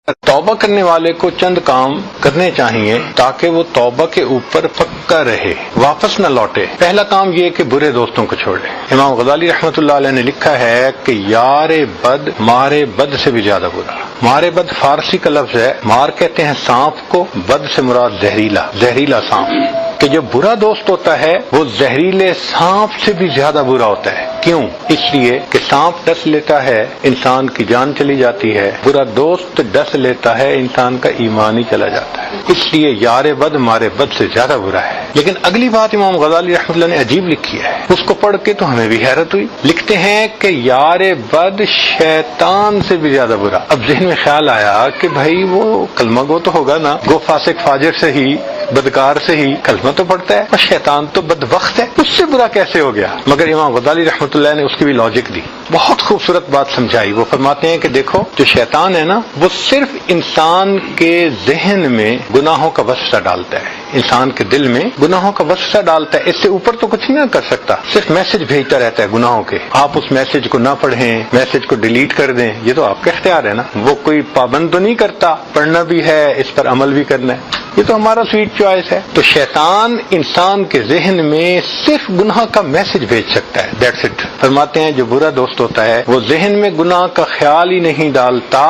توبہ کرنے والے کو چند کام کرنے چاہیے تاکہ وہ توبہ کے اوپر پکا رہے، واپس نہ لوٹے۔ پہلا کام یہ کہ برے دوستوں کو چھوڑ دے۔ امام غزالی رحمۃ اللہ علیہ نے لکھا ہے کہ یار بد مارے بد سے بھی زیادہ برا۔ مارے بد فارسی کا لفظ ہے، مار کہتے ہیں سانپ کو، بد سے مراد زہریلا سانپ، کہ جو برا دوست ہوتا ہے وہ زہریلے سانپ سے بھی زیادہ برا ہوتا ہے۔ کیوں؟ اس لیے کہ سانپ ڈس لیتا ہے انسان کی جان چلی جاتی ہے، برا دوست ڈس لیتا ہے انسان کا ایمان ہی چلا جاتا ہے۔ اس لیے یار بد مارے بد سے زیادہ برا ہے۔ لیکن اگلی بات امام غزالی رحمۃ اللہ نے عجیب لکھی ہے، اس کو پڑھ کے تو ہمیں بھی حیرت ہوئی۔ لکھتے ہیں کہ یار بد شیطان سے بھی زیادہ برا۔ اب ذہن میں خیال آیا کہ بھائی وہ کلمہ گو تو ہوگا نا، گو فاسق فاجر سے ہی، بدکار سے ہی کلمہ تو پڑھتا ہے، اور شیطان تو بدبخت ہے، اس سے برا کیسے ہو گیا؟ مگر امام غزالی رحمۃ اللہ نے اس کی بھی لاجک دی، بہت خوبصورت بات سمجھائی۔ وہ فرماتے ہیں کہ دیکھو جو شیطان ہے نا، وہ صرف انسان کے ذہن میں گناہوں کا وسوسہ ڈالتا ہے، انسان کے دل میں گناہوں کا وسوسہ ڈالتا ہے، اس سے اوپر تو کچھ نہیں کر سکتا، صرف میسج بھیجتا رہتا ہے گناہوں کے۔ آپ اس میسج کو نہ پڑھیں، میسج کو ڈیلیٹ کر دیں، یہ تو آپ کا اختیار ہے نا، وہ کوئی پابند تو نہیں کرتا، پڑھنا بھی ہے، اس پر عمل بھی کرنا ہے، یہ تو ہمارا سویٹ چوائس ہے۔ تو شیطان انسان کے ذہن میں صرف گناہ کا میسج بھیج سکتا ہے، دیٹس اٹ۔ فرماتے ہیں جو برا دوست ہوتا ہے وہ ذہن میں گناہ کا خیال ہی نہیں ڈالتا،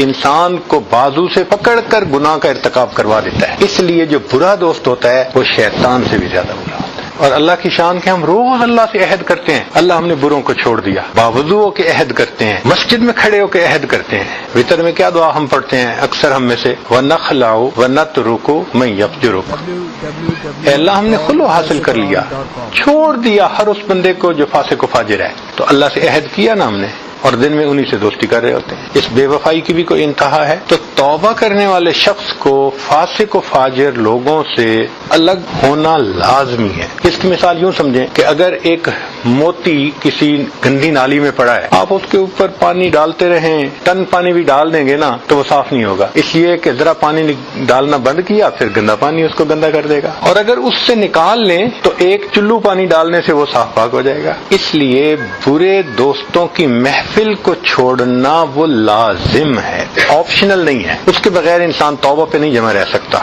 انسان کو بازو سے پکڑ کر گناہ کا ارتکاب کروا دیتا ہے۔ اس لیے جو برا دوست ہوتا ہے وہ شیطان سے بھی زیادہ برا ہوتا ہے۔ اور اللہ کی شان کے ہم روز اللہ سے عہد کرتے ہیں، اللہ ہم نے بروں کو چھوڑ دیا، باوضو ہو کے عہد کرتے ہیں، مسجد میں کھڑے ہو کے عہد کرتے ہیں۔ وتر میں کیا دعا ہم پڑھتے ہیں اکثر ہم میں سے، وَنَخْلَعُ وَنَتْرُكُ مَن يَفْجُرُكُ، اے اللہ ہم نے خلو حاصل کر لیا، چھوڑ دیا ہر اس بندے کو جو فاسق و فاجر ہے۔ تو اللہ سے عہد کیا نا ہم نے، اور دن میں انہی سے دوستی کر رہے ہوتے ہیں۔ اس بے وفائی کی بھی کوئی انتہا ہے؟ تو توبہ کرنے والے شخص کو فاسق و فاجر لوگوں سے الگ ہونا لازمی ہے۔ اس کی مثال یوں سمجھیں کہ اگر ایک موتی کسی گندی نالی میں پڑا ہے، آپ اس کے اوپر پانی ڈالتے رہیں، ٹن پانی بھی ڈال دیں گے نا تو وہ صاف نہیں ہوگا، اس لیے کہ ذرا پانی ڈالنا بند کیا، پھر گندا پانی اس کو گندا کر دے گا۔ اور اگر اس سے نکال لیں تو ایک چلو پانی ڈالنے سے وہ صاف پاک ہو جائے گا۔ اس لیے برے دوستوں کی محفل کو چھوڑنا وہ لازم ہے، آپشنل نہیں ہے، اس کے بغیر انسان توبہ پہ نہیں جمع رہ سکتا۔